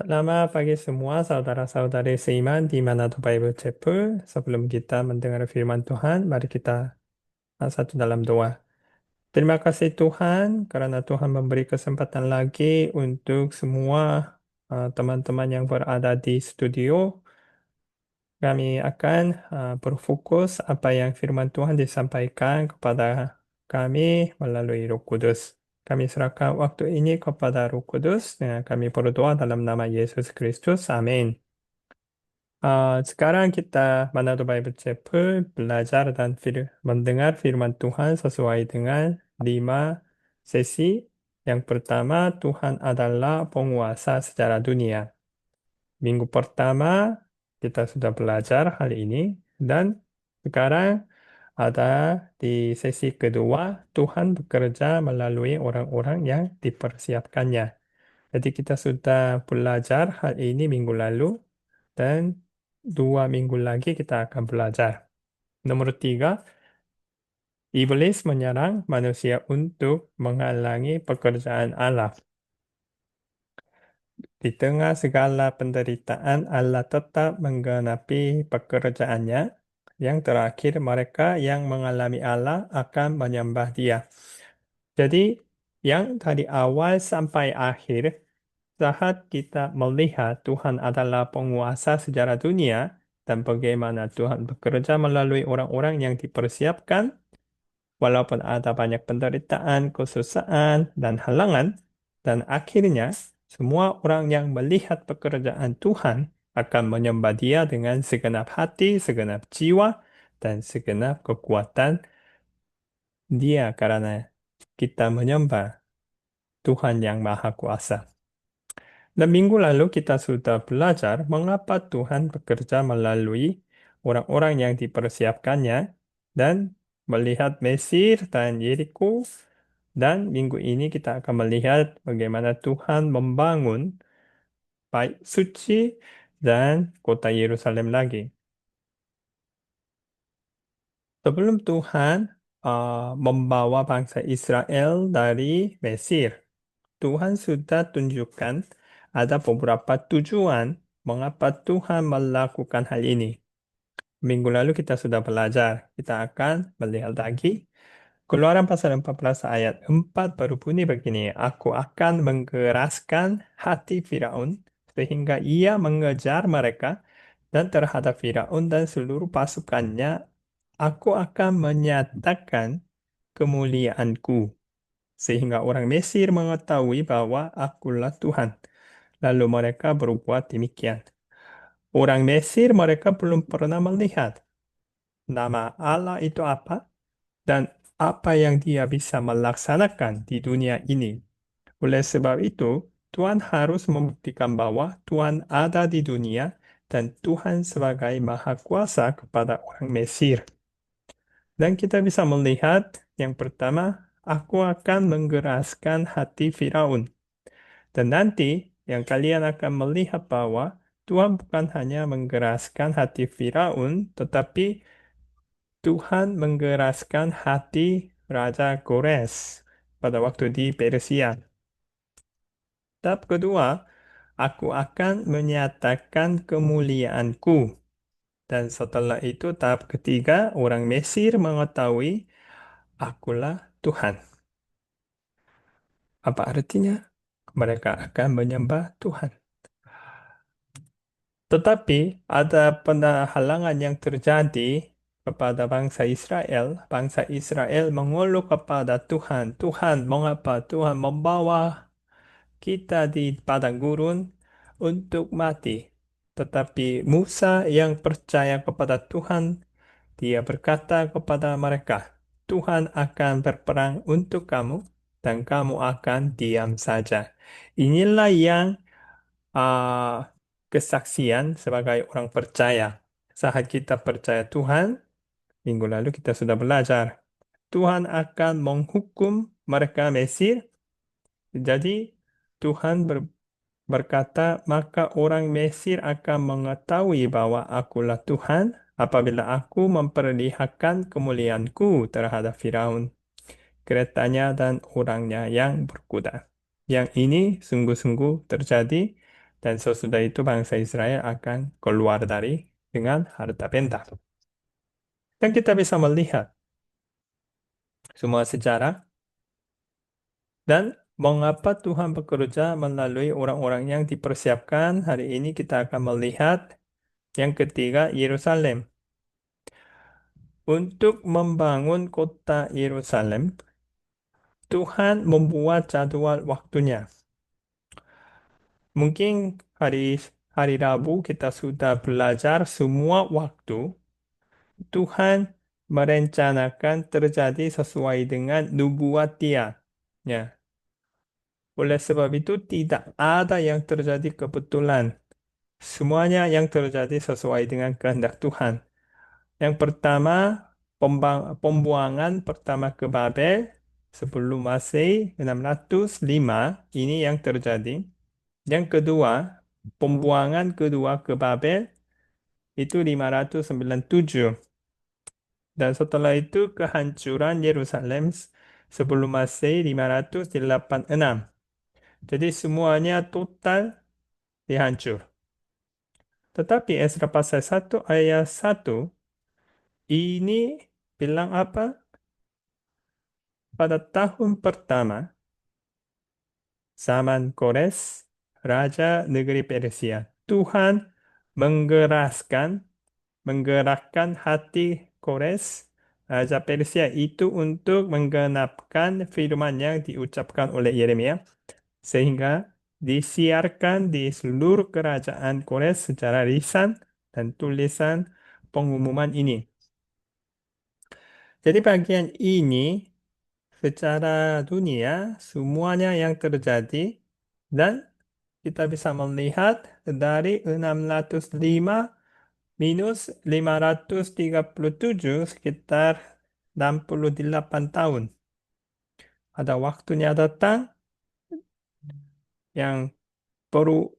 Selamat pagi semua saudara-saudari seiman di mana Bible Chapel. Sebelum kita mendengar firman Tuhan, mari kita satu dalam doa. Terima kasih Tuhan karena Tuhan memberi kesempatan lagi untuk semua teman-teman yang berada di studio. Kami akan berfokus apa yang firman Tuhan disampaikan kepada kami melalui Roh Kudus. Kami serahkan waktu ini kepada Roh Kudus. Kami berdoa dalam nama Yesus Kristus. Amin. Sekarang kita Manado Bible Chapel belajar dan mendengar firman Tuhan sesuai dengan 5 sesi. Yang pertama, Tuhan adalah penguasa secara dunia. Minggu pertama, kita sudah belajar hal ini. Dan sekarang ada di sesi kedua, Tuhan bekerja melalui orang-orang yang dipersiapkannya. Jadi kita sudah belajar hal ini minggu lalu. Dan 2 minggu lagi kita akan belajar. Nomor 3, iblis menyerang manusia untuk menghalangi pekerjaan Allah. Di tengah segala penderitaan, Allah tetap menggenapi pekerjaannya. Yang terakhir, mereka yang mengalami Allah akan menyembah Dia. Jadi, yang dari awal sampai akhir, saat kita melihat Tuhan adalah penguasa sejarah dunia dan bagaimana Tuhan bekerja melalui orang-orang yang dipersiapkan, walaupun ada banyak penderitaan, kesusahan, dan halangan, dan akhirnya semua orang yang melihat pekerjaan Tuhan akan menyembah Dia dengan segenap hati, segenap jiwa, dan segenap kekuatan Dia karena kita menyembah Tuhan yang Maha Kuasa. Dan minggu lalu kita sudah belajar mengapa Tuhan bekerja melalui orang-orang yang dipersiapkannya dan melihat Mesir dan Yeriko. Dan minggu ini kita akan melihat bagaimana Tuhan membangun bait suci dan kota Yerusalem lagi. Sebelum Tuhan membawa bangsa Israel dari Mesir, Tuhan sudah tunjukkan ada beberapa tujuan mengapa Tuhan melakukan hal ini. Minggu lalu kita sudah belajar. Kita akan melihat lagi. Keluaran pasal 14 ayat 4 berbunyi begini. Aku akan menggeraskan hati Firaun sehingga ia mengejar mereka, dan terhadap Firaun dan seluruh pasukannya aku akan menyatakan kemuliaanku sehingga orang Mesir mengetahui bahwa akulah Tuhan. Lalu mereka berbuat demikian. Orang Mesir mereka belum pernah melihat nama Allah itu apa dan apa yang dia bisa melaksanakan di dunia ini. Oleh sebab itu, Tuhan harus membuktikan bahwa Tuhan ada di dunia dan Tuhan sebagai Maha Kuasa kepada orang Mesir. Dan kita bisa melihat yang pertama, aku akan menggeraskan hati Firaun. Dan nanti yang kalian akan melihat bahwa Tuhan bukan hanya menggeraskan hati Firaun, tetapi Tuhan menggeraskan hati Raja Kores pada waktu di Persia. Tahap kedua, aku akan menyatakan kemuliaanku. Dan setelah itu tahap ketiga, orang Mesir mengetahui akulah Tuhan. Apa artinya? Mereka akan menyembah Tuhan. Tetapi ada halangan yang terjadi kepada bangsa Israel. Bangsa Israel mengeluh kepada Tuhan. Tuhan, mengapa Tuhan membawa kita di padang gurun untuk mati? Tetapi Musa yang percaya kepada Tuhan, dia berkata kepada mereka, Tuhan akan berperang untuk kamu dan kamu akan diam saja. Inilah yang kesaksian sebagai orang percaya. Saat kita percaya Tuhan, minggu lalu kita sudah belajar. Tuhan akan menghukum mereka Mesir. Jadi Tuhan berkata, maka orang Mesir akan mengetahui bahwa akulah Tuhan apabila aku memperlihatkan kemuliaanku terhadap Firaun, keretanya dan orangnya yang berkuda. Yang ini sungguh-sungguh terjadi Dan sesudah itu bangsa Israel akan keluar dari dengan harta benda. Dan kita bisa melihat semua sejarah dan mengapa Tuhan bekerja melalui orang-orang yang dipersiapkan. Hari ini kita akan melihat yang ketiga, Yerusalem. Untuk membangun kota Yerusalem, Tuhan membuat jadwal waktunya. Mungkin hari Rabu kita sudah belajar semua waktu Tuhan merencanakan terjadi sesuai dengan nubuat Dia. Ya. Oleh sebab itu tidak ada yang terjadi kebetulan. Semuanya yang terjadi sesuai dengan kehendak Tuhan. Yang pertama, pembuangan pertama ke Babel sebelum Masehi 605 ini yang terjadi. Yang kedua, pembuangan kedua ke Babel itu 597. Dan setelah itu kehancuran Yerusalem sebelum Masehi 586. Jadi semuanya total dihancur. Tetapi Esra pasal 1 ayat 1 ini bilang apa? Pada tahun pertama zaman Kores, Raja Negeri Persia, Tuhan menggeraskan menggerakkan hati Kores, Raja Persia itu untuk menggenapkan firman yang diucapkan oleh Yeremia, sehingga disiarkan di seluruh kerajaan Kores secara lisan dan tulisan pengumuman ini. Jadi bagian ini secara dunia semuanya yang terjadi dan kita bisa melihat dari 605 minus 537 sekitar 68 tahun. Ada waktunya datang yang perlu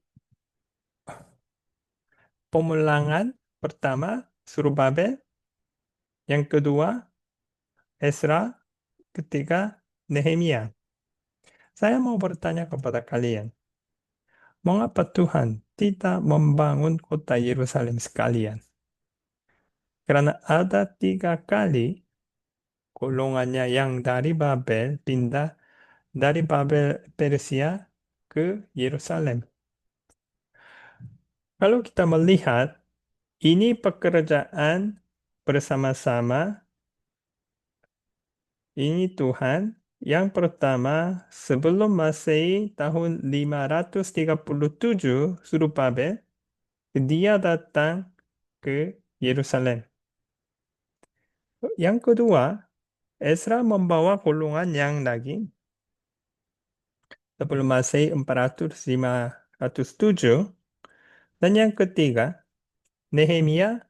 pemulangan pertama Surababel, yang kedua Ezra, ketiga Nehemia. Saya mau bertanya kepada kalian, mengapa Tuhan tidak membangun kota Yerusalem sekalian? Karena ada 3 kali golongannya yang dari Babel pindah dari Babel Persia ke Yerusalem. Kalau kita melihat ini pekerjaan bersama-sama, ini Tuhan. Yang pertama, sebelum Masehi tahun 537 Surubabel, dia datang ke Yerusalem. Yang kedua, Ezra membawa golongan yang lagi sebelum Masehi 400-507. Dan yang ketiga, Nehemia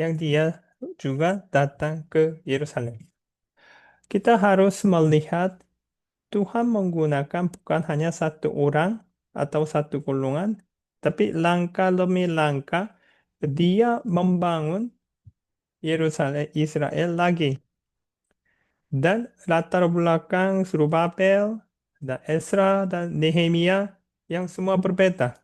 yang dia juga datang ke Yerusalem. Kita harus melihat Tuhan menggunakan bukan hanya satu orang atau satu golongan, tapi langkah demi langkah dia membangun Yerusalem Israel lagi. Dan latar belakang Zerubabel dan Ezra dan Nehemia yang semua berbeda.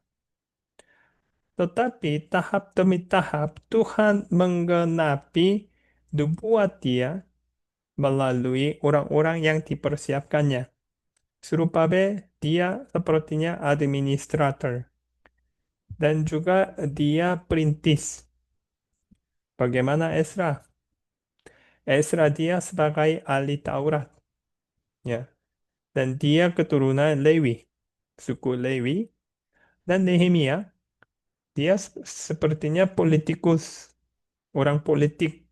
Tetapi tahap demi tahap Tuhan menggenapi nubuat Dia melalui orang-orang yang dipersiapkannya. Zerubabel dia sepertinya administrator dan juga dia perintis. Bagaimana Ezra? Ezra dia sebagai ahli Taurat, ya, dan dia keturunan Lewi, suku Lewi, dan Nehemia dia sepertinya politikus, orang politik.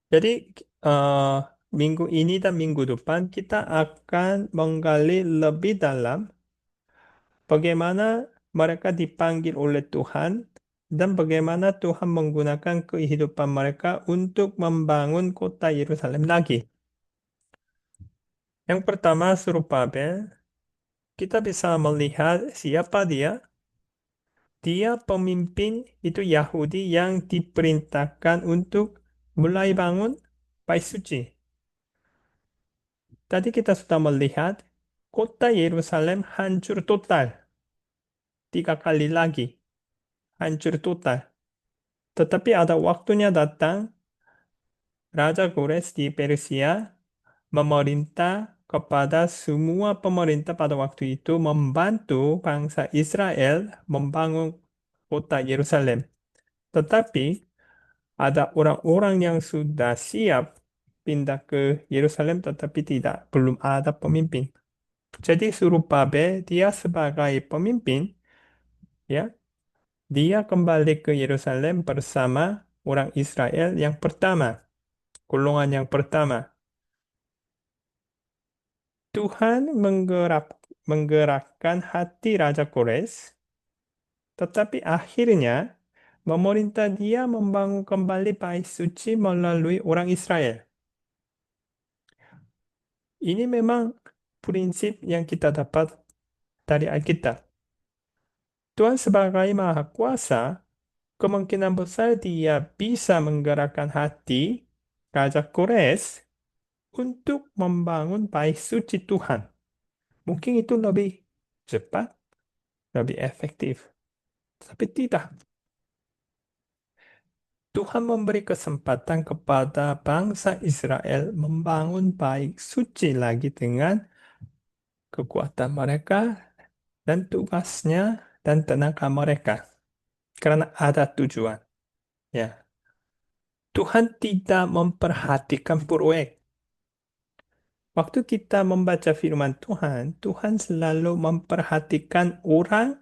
Jadi eh, minggu ini dan minggu depan kita akan menggali lebih dalam bagaimana mereka dipanggil oleh Tuhan dan bagaimana Tuhan menggunakan kehidupan mereka untuk membangun kota Yerusalem lagi. Yang pertama, Surubabel, kita bisa melihat siapa dia. Dia pemimpin itu Yahudi yang diperintahkan untuk mulai bangun Bait Suci. Tadi kita sudah melihat kota Yerusalem hancur total. 3 kali lagi, hancur total. Tetapi ada waktunya datang, Raja Kores di Persia memerintah kepada semua pemerintah pada waktu itu membantu bangsa Israel membangun kota Yerusalem. Tetapi ada orang-orang yang sudah siap pindah ke Yerusalem, tetapi belum ada pemimpin. Jadi Surubabel dia sebagai pemimpin, ya, dia kembali ke Yerusalem bersama orang Israel yang pertama, golongan yang pertama. Tuhan menggerakkan hati Raja Kores, tetapi akhirnya memerintah dia membangun kembali bait suci melalui orang Israel. Ini memang prinsip yang kita dapat dari Alkitab. Tuhan sebagai Maha Kuasa, kemungkinan besar dia bisa menggerakkan hati Raja Kores untuk membangun bait suci Tuhan. Mungkin itu lebih cepat, lebih efektif. Tapi tidak. Tuhan memberi kesempatan kepada bangsa Israel membangun bait suci lagi dengan kekuatan mereka dan tugasnya dan tenaga mereka. Karena ada tujuan. Ya. Tuhan tidak memperhatikan proyek. Waktu kita membaca firman Tuhan, Tuhan selalu memperhatikan orang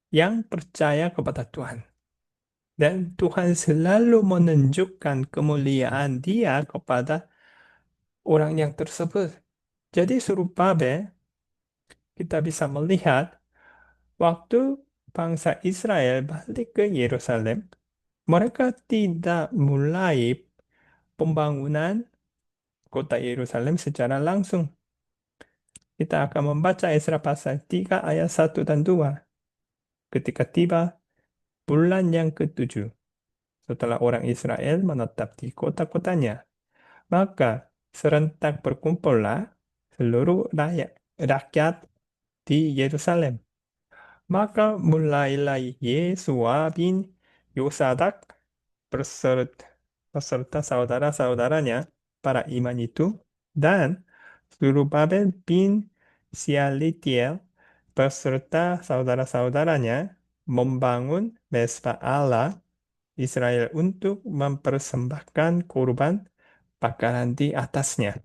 yang percaya kepada Tuhan. Dan Tuhan selalu menunjukkan kemuliaan Dia kepada orang yang tersebut. Jadi Surubabel, kita bisa melihat waktu bangsa Israel balik ke Yerusalem, mereka tidak mulai pembangunan kota Yerusalem secara langsung. Kita akan membaca Esra pasal 3 ayat 1 dan 2. Ketika tiba bulan yang ketujuh, setelah orang Israel menetap di kota-kotanya, maka serentak berkumpullah seluruh rakyat di Yerusalem. Maka mulailah Yesua bin Yosadak beserta saudara-saudaranya, para iman itu, dan Zerubabel bin Sialitiel beserta saudara-saudaranya membangun Mesbah Allah Israel untuk mempersembahkan korban bakaran di atasnya.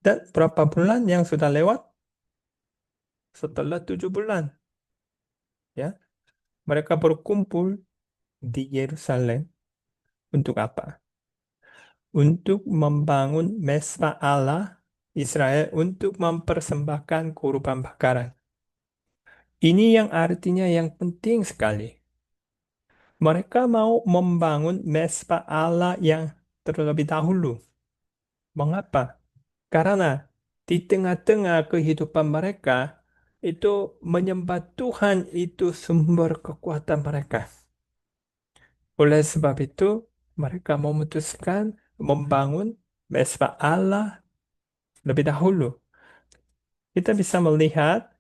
Dan berapa bulan yang sudah lewat? Setelah 7 bulan, ya, mereka berkumpul di Yerusalem untuk apa? Untuk membangun Mesbah Allah Israel untuk mempersembahkan kurban bakaran. Ini yang artinya yang penting sekali. Mereka mau membangun Mesbah Allah yang terlebih dahulu. Mengapa? Karena di tengah-tengah kehidupan mereka itu menyembah Tuhan itu sumber kekuatan mereka. Oleh sebab itu, mereka memutuskan membangun Mesbah Allah lebih dahulu. Kita bisa melihat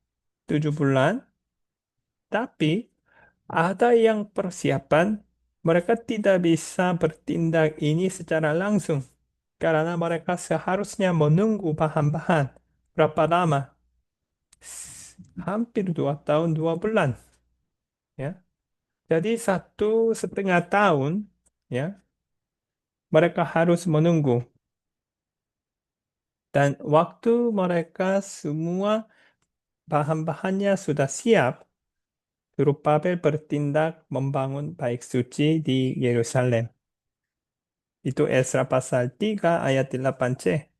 7 bulan, tapi ada yang persiapan, mereka tidak bisa bertindak ini secara langsung. Karena mereka seharusnya menunggu bahan-bahan. Berapa lama? Hampir 2 tahun, 2 bulan. Ya. Jadi 1,5 tahun, ya, mereka harus menunggu. Dan waktu mereka semua bahan-bahannya sudah siap, Zerubabel bertindak membangun bait suci di Yerusalem. Itu Esra pasal 3 ayat 8c.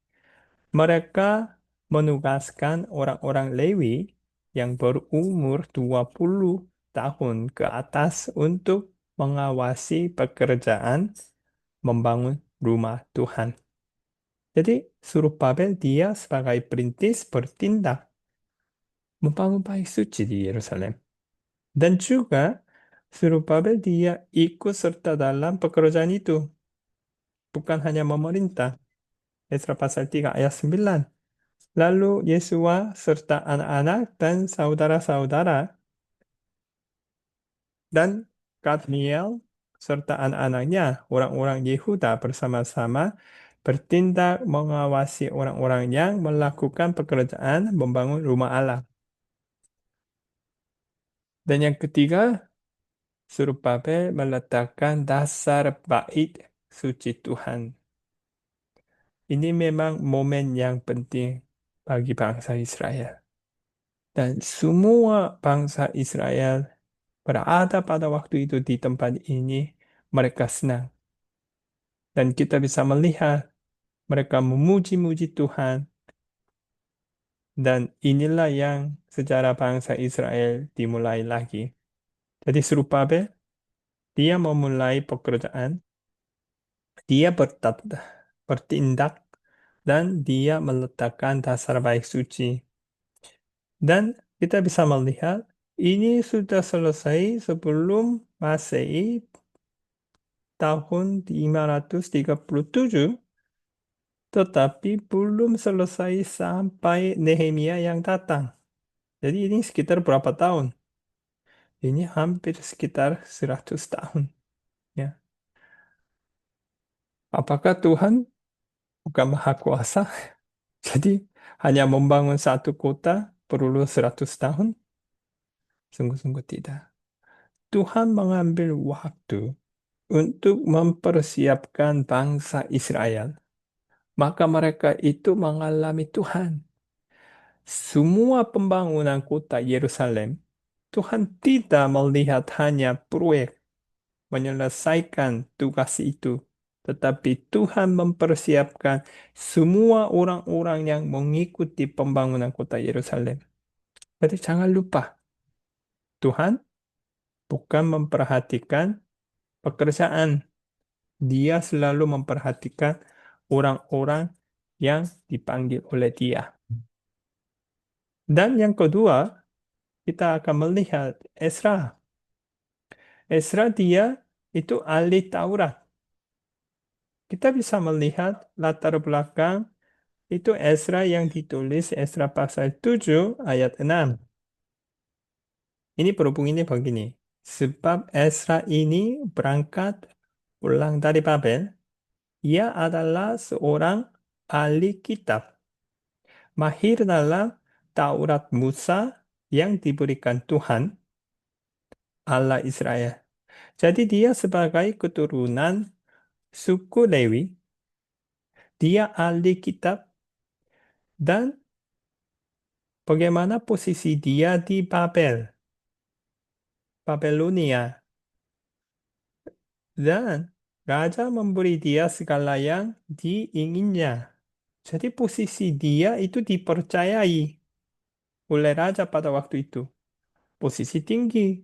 Mereka menugaskan orang-orang Lewi yang berumur 20 tahun ke atas untuk mengawasi pekerjaan membangun rumah Tuhan. Jadi Zerubabel dia sebagai perintis bertindak membangun bait suci di Yerusalem. Dan juga Zerubabel dia ikut serta dalam pekerjaan itu. Bukan hanya memerintah. Esra pasal 3 ayat 9. Lalu Yesua serta anak-anak dan saudara-saudara dan Kadmiel serta anak-anaknya, orang-orang Yehuda bersama-sama bertindak mengawasi orang-orang yang melakukan pekerjaan membangun rumah Allah. Dan yang ketiga, Zerubabel meletakkan dasar bait suci Tuhan. Ini memang momen yang penting bagi bangsa Israel. Dan semua bangsa Israel berada pada waktu itu di tempat ini, mereka senang. Dan kita bisa melihat mereka memuji-muji Tuhan. Dan inilah yang sejarah bangsa Israel dimulai lagi. Jadi Zerubabel, dia memulai pekerjaan, dia bertindak, dan dia meletakkan dasar baik suci. Dan kita bisa melihat ini sudah selesai sebelum Masehi tahun 537, tetapi belum selesai sampai Nehemia yang datang. Jadi ini sekitar berapa tahun? Ini hampir sekitar 100 tahun. Ya. Apakah Tuhan bukan maha kuasa? Jadi hanya membangun satu kota perlu 100 tahun? Sungguh-sungguh tidak. Tuhan mengambil waktu untuk mempersiapkan bangsa Israel. Maka mereka itu mengalami Tuhan. Semua pembangunan kota Yerusalem, Tuhan tidak melihat hanya proyek menyelesaikan tugas itu, tetapi Tuhan mempersiapkan semua orang-orang yang mengikuti pembangunan kota Yerusalem. Jadi jangan lupa, Tuhan bukan memperhatikan pekerjaan. Dia selalu memperhatikan orang-orang yang dipanggil oleh Dia. Dan yang kedua, kita akan melihat Ezra. Ezra dia itu ahli Taurat. Kita bisa melihat latar belakang itu Ezra yang ditulis Ezra pasal 7 ayat 6. Ini berhubung ini begini. Sebab Ezra ini berangkat pulang dari Babel, ia adalah seorang ahli kitab, mahir dalam Taurat Musa yang diberikan Tuhan Allah Israel. Jadi dia sebagai keturunan suku Lewi, dia ahli kitab, dan bagaimana posisi dia di Babel, Babelonia. Dan raja memberi dia segala yang diinginnya. Jadi posisi dia itu dipercayai oleh raja pada waktu itu. Posisi tinggi.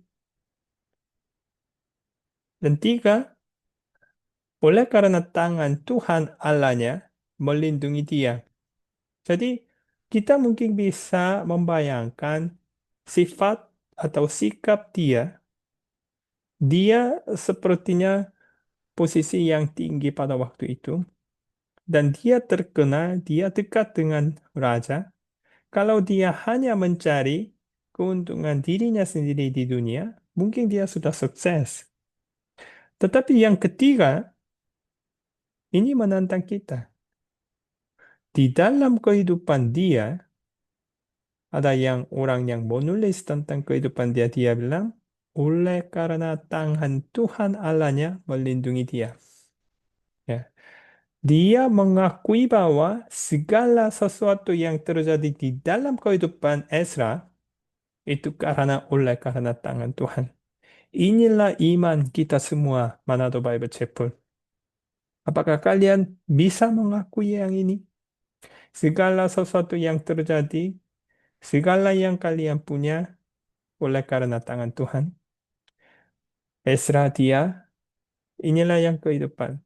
Dan tiga, oleh karena tangan Tuhan Allahnya melindungi dia. Jadi kita mungkin bisa membayangkan sifat atau sikap dia. Dia sepertinya posisi yang tinggi pada waktu itu. Dan dia terkenal, dia dekat dengan raja. Kalau dia hanya mencari keuntungan dirinya sendiri di dunia, mungkin dia sudah sukses. Tetapi yang ketiga, ini menantang kita. Di dalam kehidupan dia, ada yang orang yang menulis tentang kehidupan dia, dia bilang, oleh karena tangan Tuhan Allahnya melindungi dia. Ya. Dia mengakui bahwa segala sesuatu yang terjadi di dalam kehidupan Ezra itu oleh karena tangan Tuhan. Inilah iman kita semua, Manado Bible Chapel. Apakah kalian bisa mengakui yang ini? Segala sesuatu yang terjadi, segala yang kalian punya oleh karena tangan Tuhan. Ezra dia, inilah yang kehidupan.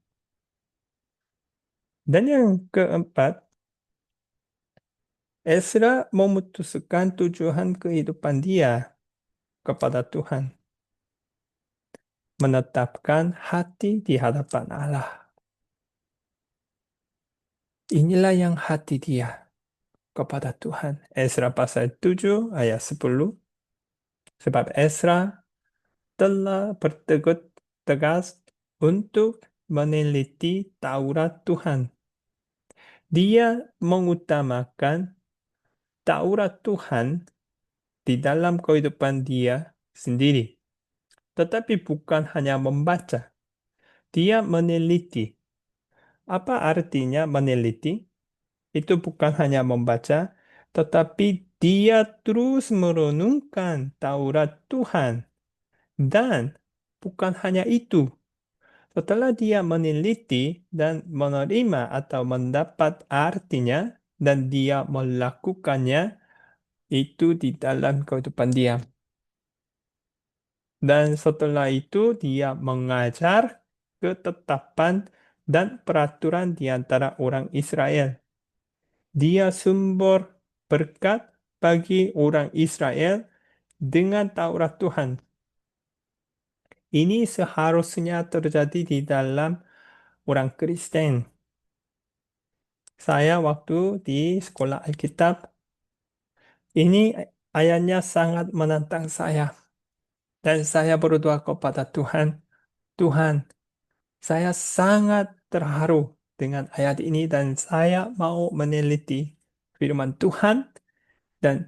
Dan yang keempat, Ezra memutuskan tujuan kehidupan dia kepada Tuhan. Menetapkan hati di hadapan Allah. Inilah yang hati dia. kepada Tuhan. Esra pasal 7 ayat 10. Sebab Esra telah berteguh tegas untuk meneliti Taurat Tuhan. Dia mengutamakan Taurat Tuhan di dalam kehidupan dia sendiri. Tetapi bukan hanya membaca, dia meneliti. Apa artinya meneliti? Itu bukan hanya membaca, tetapi dia terus merenungkan Taurat Tuhan. Dan bukan hanya itu, setelah dia meneliti dan menerima atau mendapat artinya, dan dia melakukannya, itu di dalam kehidupan dia. Dan setelah itu dia mengajar ketetapan dan peraturan di antara orang Israel. Dia sumber berkat bagi orang Israel dengan Taurat Tuhan. Ini seharusnya terjadi di dalam orang Kristen. Saya waktu di sekolah Alkitab, ini ayatnya sangat menantang saya. Dan saya berdoa kepada Tuhan, Tuhan, saya sangat terharu dengan ayat ini dan saya mau meneliti firman Tuhan dan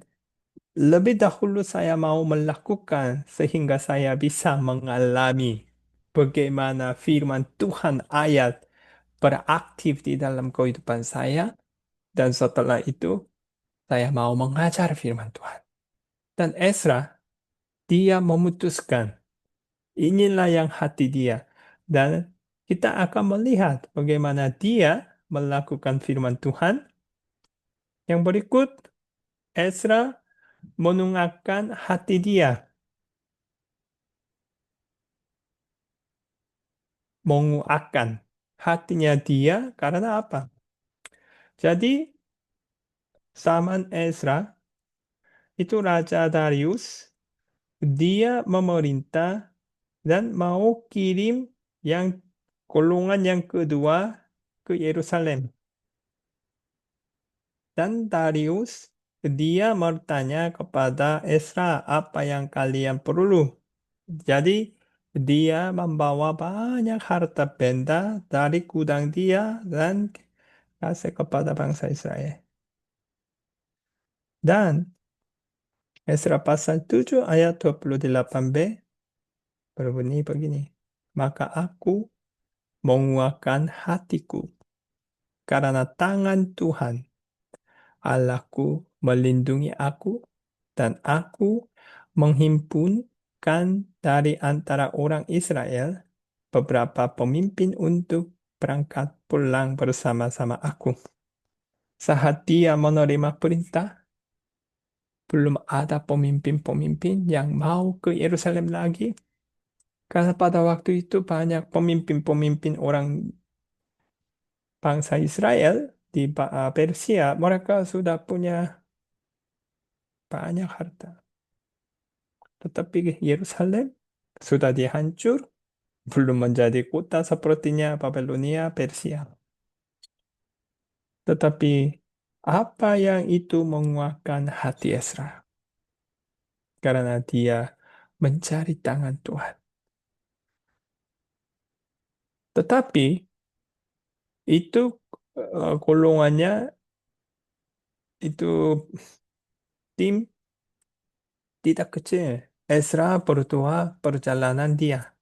lebih dahulu saya mau melakukan sehingga saya bisa mengalami bagaimana firman Tuhan ayat beraktif di dalam kehidupan saya dan setelah itu saya mau mengajar firman Tuhan. Dan Ezra, dia memutuskan inilah yang hati dia. Dan kita akan melihat bagaimana dia melakukan firman Tuhan. Yang berikut, Ezra menungakkan hati dia. Menguatkan hatinya dia karena apa? Jadi, zaman Ezra, itu Raja Darius, dia memerintah dan mau kirim yang golongan yang kedua ke Yerusalem. Dan Darius, dia bertanya kepada Ezra apa yang kalian perlu. Jadi dia membawa banyak harta benda dari gudang dia dan kasih kepada bangsa Israel. Dan Ezra pasal 7 ayat 28b berbunyi begini. Maka aku menguatkan hatiku karena tangan Tuhan Allahku melindungi aku, dan aku menghimpunkan dari antara orang Israel beberapa pemimpin untuk berangkat pulang bersama-sama aku. Saat dia menerima perintah, belum ada pemimpin-pemimpin yang mau ke Yerusalem lagi. Karena pada waktu itu banyak pemimpin-pemimpin orang bangsa Israel di Persia, mereka sudah punya banyak harta. Tetapi Yerusalem sudah dihancur, belum menjadi kota sepertinya Babelonia, Persia. Tetapi apa yang itu menguatkan hati Ezra? Karena dia mencari tangan Tuhan. Tetapi itu golongannya itu tim tidak kecil. Ezra berdoa perjalanan dia.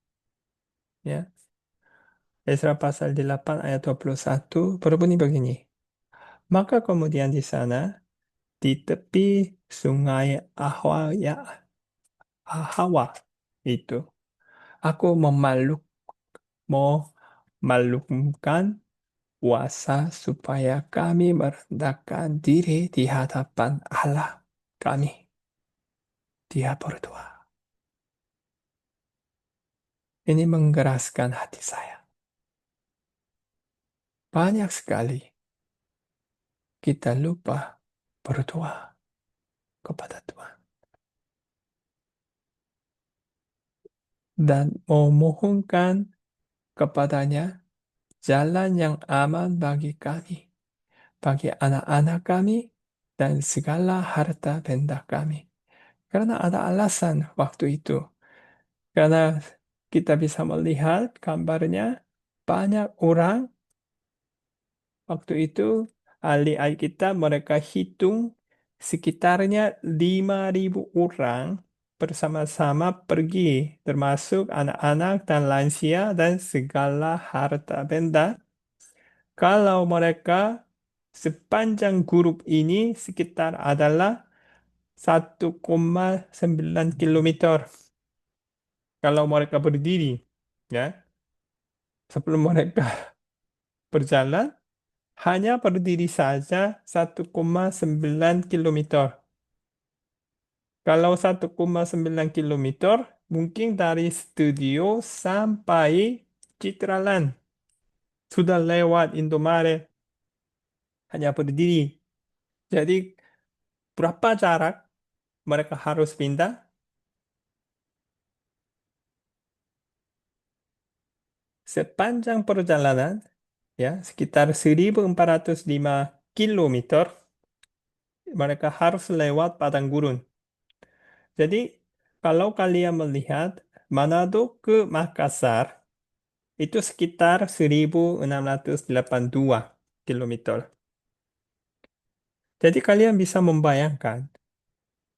Ya. Ezra pasal 8 ayat 21 berbunyi begini. Maka kemudian di sana, di tepi sungai Ahawa itu, aku memaklumkan puasa supaya kami merendahkan diri di hadapan Allah kami. Dia berdoa. Ini menggeraskan hati saya. Banyak sekali kita lupa berdoa kepada Tuhan. Dan memohonkan kepadanya jalan yang aman bagi kami, bagi anak-anak kami, dan segala harta benda kami. Karena ada alasan waktu itu. Karena kita bisa melihat gambarnya, banyak orang waktu itu, ahli Alkitab mereka hitung sekitarnya 5.000 orang bersama-sama pergi, termasuk anak-anak dan lansia dan segala harta benda. Kalau mereka sepanjang grup ini sekitar adalah 1,9 kilometer. Kalau mereka berdiri, ya, sebelum mereka berjalan, hanya berdiri saja 1,9 kilometer. Kalau 1,9 kilometer, mungkin dari studio sampai Citraland. Sudah lewat Indomaret, hanya berdiri. Jadi, berapa jarak mereka harus pindah? Sepanjang perjalanan, ya, sekitar 1.405 kilometer, mereka harus lewat padang gurun. Jadi, kalau kalian melihat Manado ke Makassar, itu sekitar 1.682 kilometer. Jadi, kalian bisa membayangkan,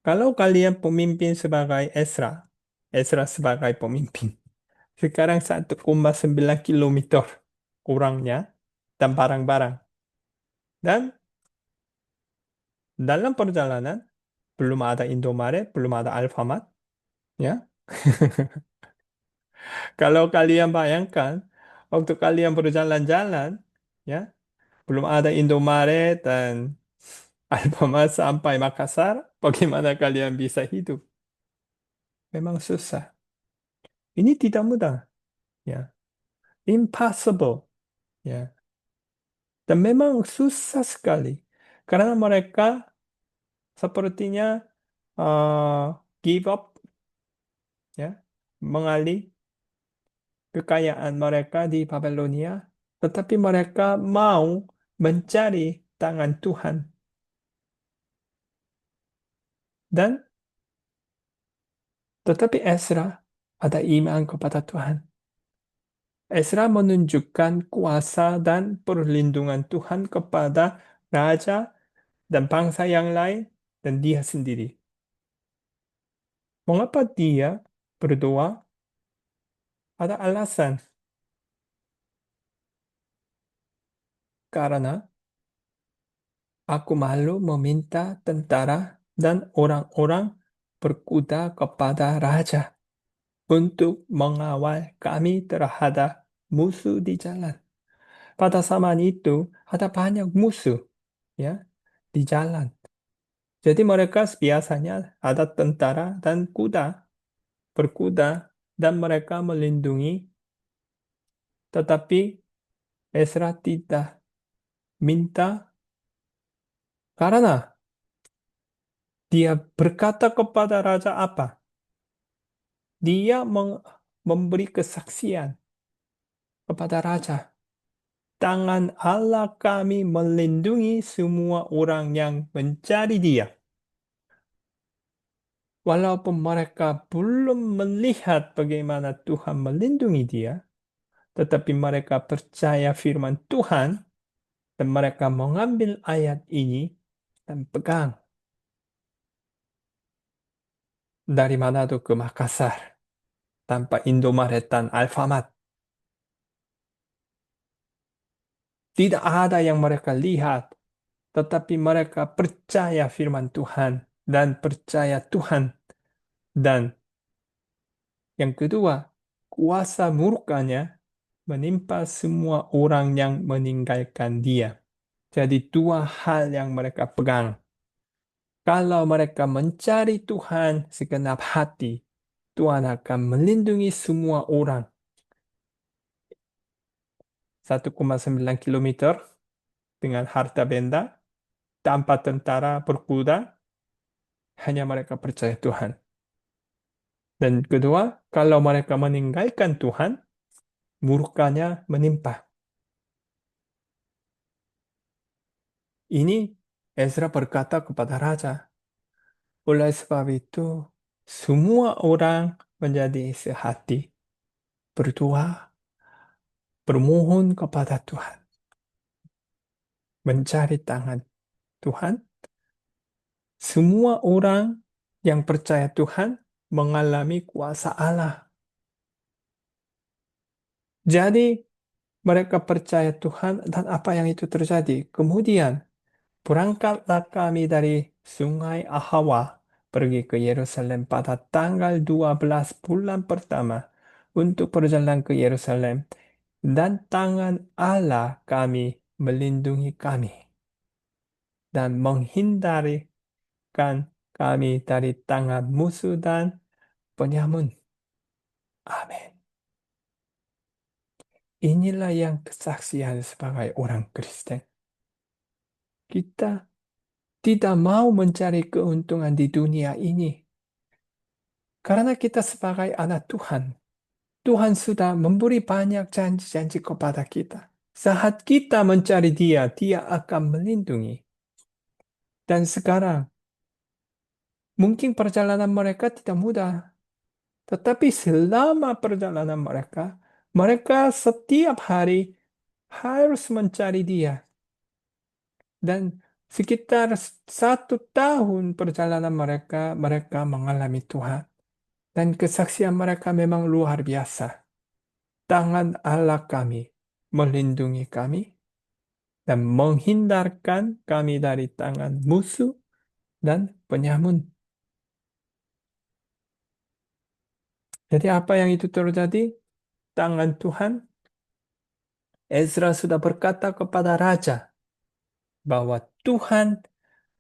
kalau kalian pemimpin sebagai Ezra, Ezra sebagai pemimpin, sekarang 1,9 kilometer kurangnya, dan barang-barang. Dan dalam perjalanan, belum ada Indomaret, belum ada Alfamart, ya. Kalau kalian bayangkan, waktu kalian berjalan-jalan, ya, belum ada Indomaret dan Alfamart sampai Makassar, bagaimana kalian bisa hidup? Memang susah. Ini tidak mudah, ya. Impossible, ya. Dan memang susah sekali. Karena mereka sepertinya eh, give up, ya, mengalih kekayaan mereka di Babelonia, tetapi mereka mau mencari tangan Tuhan. Dan tetapi Ezra ada iman kepada Tuhan. Ezra menunjukkan kuasa dan perlindungan Tuhan kepada raja dan bangsa yang lain dan dia sendiri. Mengapa dia berdoa? Ada alasan. Karena aku malu meminta tentara dan orang-orang berkuda kepada raja untuk mengawal kami terhadap musuh di jalan. Pada zaman itu ada banyak musuh, ya, di jalan. Jadi mereka biasanya ada tentara dan kuda, berkuda, dan mereka melindungi. Tetapi Ezra tidak minta karena dia berkata kepada raja apa? Dia memberi kesaksian kepada raja. Tangan Allah kami melindungi semua orang yang mencari dia. Walaupun mereka belum melihat bagaimana Tuhan melindungi dia, tetapi mereka percaya firman Tuhan dan mereka mengambil ayat ini dan pegang dari Manado ke Makassar tanpa Indomaret dan Alfamart. Tidak ada yang mereka lihat, tetapi mereka percaya firman Tuhan dan percaya Tuhan. Dan yang kedua, kuasa murkanya menimpa semua orang yang meninggalkan dia. Jadi dua hal yang mereka pegang. Kalau mereka mencari Tuhan segenap hati, Tuhan akan melindungi semua orang. 1,9 kilometer dengan harta benda, tanpa tentara berkuda, hanya mereka percaya Tuhan. Dan kedua, kalau mereka meninggalkan Tuhan, murkanya menimpa. Ini Ezra berkata kepada raja, oleh sebab itu, semua orang menjadi sehati, berdoa, bermohon kepada Tuhan, mencari tangan Tuhan. Semua orang yang percaya Tuhan mengalami kuasa Allah. Jadi, mereka percaya Tuhan dan apa yang itu terjadi. Kemudian, berangkatlah kami dari Sungai Ahawa pergi ke Yerusalem pada tanggal 12 bulan pertama untuk perjalanan ke Yerusalem, dan tangan Allah kami melindungi kami dan menghindarkan kami dari tangan musuh dan penyamun. Amin. Inilah yang kesaksian sebagai orang Kristen. Kita tidak mau mencari keuntungan di dunia ini. Karena kita sebagai anak Tuhan, Tuhan sudah memberi banyak janji-janji kepada kita. Saat kita mencari Dia, Dia akan melindungi. Dan sekarang, mungkin perjalanan mereka tidak mudah. Tetapi selama perjalanan mereka, mereka setiap hari harus mencari Dia. Dan sekitar 1 tahun perjalanan mereka, mereka mengalami Tuhan. Dan kesaksian mereka memang luar biasa. Tangan Allah kami melindungi kami dan menghindarkan kami dari tangan musuh dan penyamun. Jadi apa yang itu terjadi? Tangan Tuhan, Ezra sudah berkata kepada raja bahwa Tuhan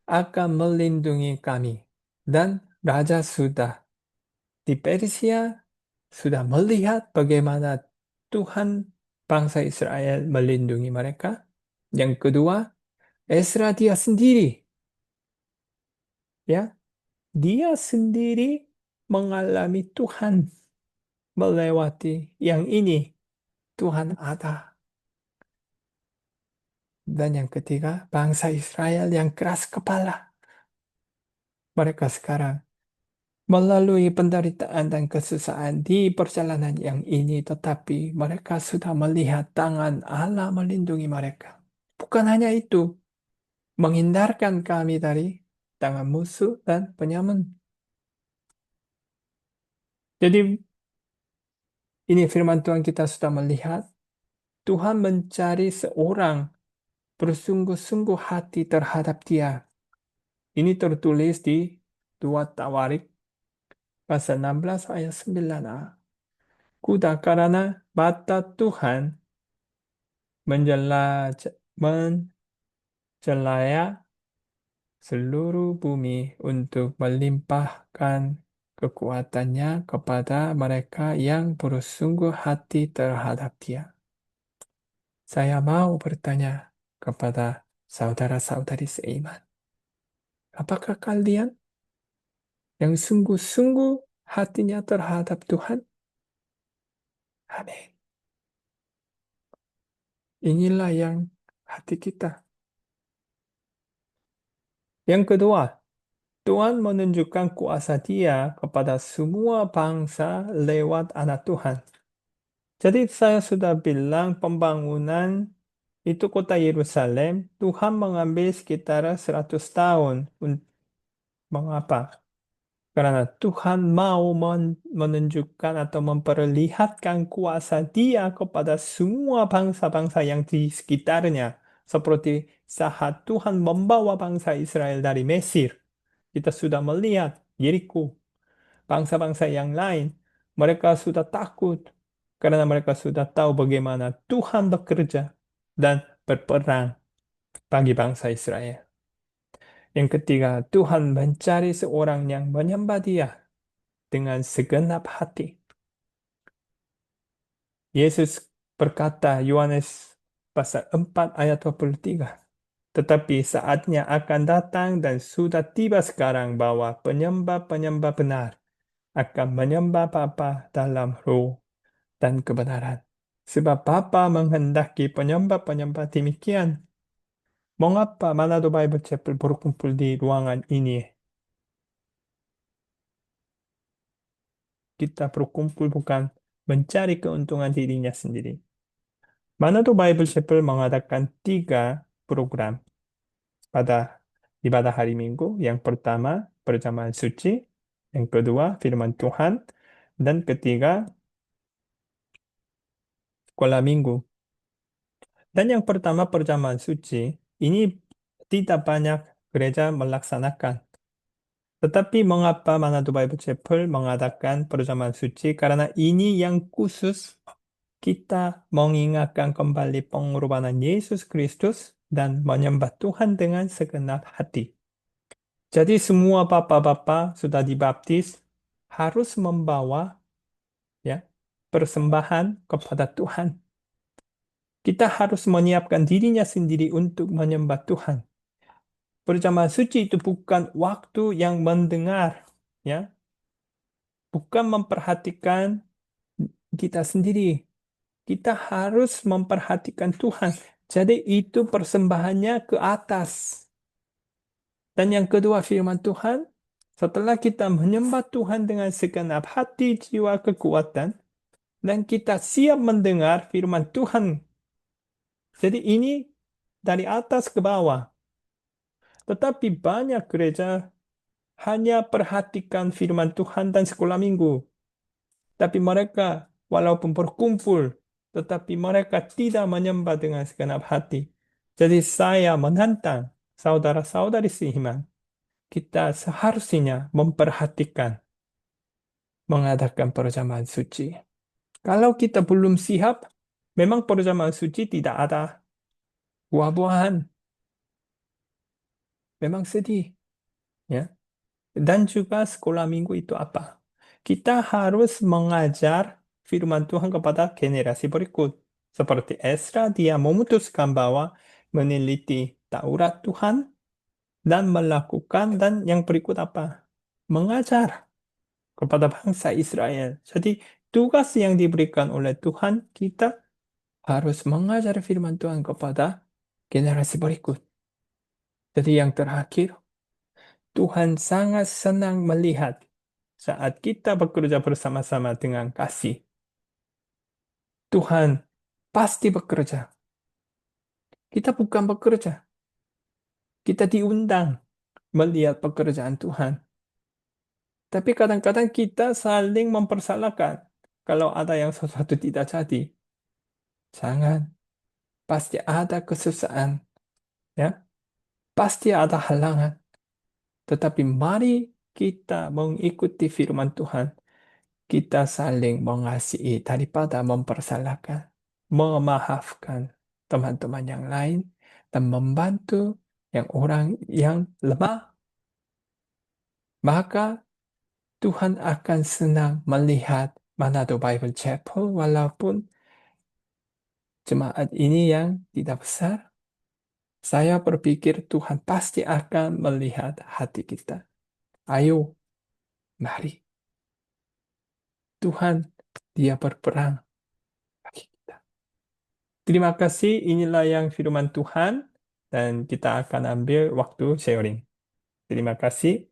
akan melindungi kami. Dan raja sudah di Persia sudah melihat bagaimana Tuhan bangsa Israel melindungi mereka. Yang kedua, Ezra dia sendiri, ya, dia sendiri mengalami Tuhan melewati yang ini. Tuhan ada. Dan yang ketiga, bangsa Israel yang keras kepala. Mereka sekarang melalui penderitaan dan kesusahan di perjalanan yang ini, tetapi mereka sudah melihat tangan Allah melindungi mereka. Bukan hanya itu, menghindarkan kami dari tangan musuh dan penyamun. Jadi ini firman Tuhan, kita sudah melihat Tuhan mencari seorang bersungguh-sungguh hati terhadap Dia. Ini tertulis di 2 Tawarik pasal 16 ayat 9a. Kuda karena mata Tuhan menjelaya seluruh bumi untuk melimpahkan kekuatannya kepada mereka yang bersungguh hati terhadap Dia. Saya mau bertanya kepada saudara-saudari seiman, apakah kalian yang sungguh-sungguh hatinya terhadap Tuhan? Amin. Inilah yang hati kita. Yang kedua, Tuhan menunjukkan kuasa Dia kepada semua bangsa lewat anak Tuhan. Jadi saya sudah bilang pembangunan itu kota Yerusalem, Tuhan mengambil sekitar 100 tahun. Mengapa? Karena Tuhan mau menunjukkan atau memperlihatkan kuasa Dia kepada semua bangsa-bangsa yang di sekitarnya. Seperti saat Tuhan membawa bangsa Israel dari Mesir. Kita sudah melihat Yeriko, bangsa-bangsa yang lain. Mereka sudah takut karena mereka sudah tahu bagaimana Tuhan bekerja dan berperang bagi bangsa Israel. Yang ketiga, Tuhan mencari seorang yang menyembah Dia dengan segenap hati. Yesus berkata, Yohanes pasal 4 ayat 23. Tetapi saatnya akan datang dan sudah tiba sekarang bahwa penyembah-penyembah benar akan menyembah Bapa dalam roh dan kebenaran. Sebab Bapa menghendaki penyembah-penyembah demikian. Mengapa Manado Bible Chapel berkumpul di ruangan ini? Kita berkumpul bukan mencari keuntungan dirinya sendiri. Manado Bible Chapel mengadakan 3 program pada ibadah hari Minggu. Yang pertama, perjamuan suci. Yang kedua, firman Tuhan. Dan ketiga, sekolah minggu. Dan yang pertama, perjamuan suci. Ini tidak banyak gereja melaksanakan. Tetapi mengapa Manado Bible Chapel mengadakan perjamuan suci? Karena ini yang khusus kita mengingatkan kembali pengorbanan Yesus Kristus dan menyembah Tuhan dengan segenap hati. Jadi semua bapak-bapak sudah dibaptis harus membawa ya persembahan kepada Tuhan. Kita harus menyiapkan dirinya sendiri untuk menyembah Tuhan. Perjamuan suci itu bukan waktu yang mendengar, ya, bukan memperhatikan kita sendiri. Kita harus memperhatikan Tuhan. Jadi itu persembahannya ke atas. Dan yang kedua firman Tuhan, setelah kita menyembah Tuhan dengan segenap hati, jiwa, kekuatan, dan kita siap mendengar firman Tuhan. Jadi ini dari atas ke bawah. Tetapi banyak gereja hanya perhatikan firman Tuhan dan sekolah minggu. Tapi mereka walaupun berkumpul, tetapi mereka tidak menyembah dengan segenap hati. Jadi saya menantang saudara-saudari seiman, kita seharusnya memperhatikan mengadakan perjamuan suci. Kalau kita belum siap, memang perjamuan suci tidak ada buah-buahan. Memang sedih, ya. Dan juga sekolah minggu itu apa? Kita harus mengajar firman Tuhan kepada generasi berikut. Seperti Ezra, dia memutuskan bahwa meneliti Taurat Tuhan dan melakukan, dan yang berikut apa? Mengajar kepada bangsa Israel. Jadi tugas yang diberikan oleh Tuhan, kita harus mengajar firman Tuhan kepada generasi berikut. Jadi yang terakhir, Tuhan sangat senang melihat saat kita bekerja bersama-sama dengan kasih. Tuhan pasti bekerja. Kita bukan bekerja. Kita diundang melihat pekerjaan Tuhan. Tapi kadang-kadang kita saling mempersalahkan. Kalau ada yang sesuatu tidak jadi, jangan. Pasti ada kesusahan. Ya, pasti ada halangan. Tetapi mari kita mengikuti firman Tuhan. Kita saling mengasihi daripada mempersalahkan, memaafkan teman-teman yang lain, dan membantu yang orang yang lemah, maka Tuhan akan senang melihat Manado Bible Chapel walaupun jemaat ini yang tidak besar. Saya berpikir Tuhan pasti akan melihat hati kita. Ayo, mari. Tuhan, dia berperang bagi kita. Terima kasih, inilah yang firman Tuhan, dan kita akan ambil waktu sharing. Terima kasih.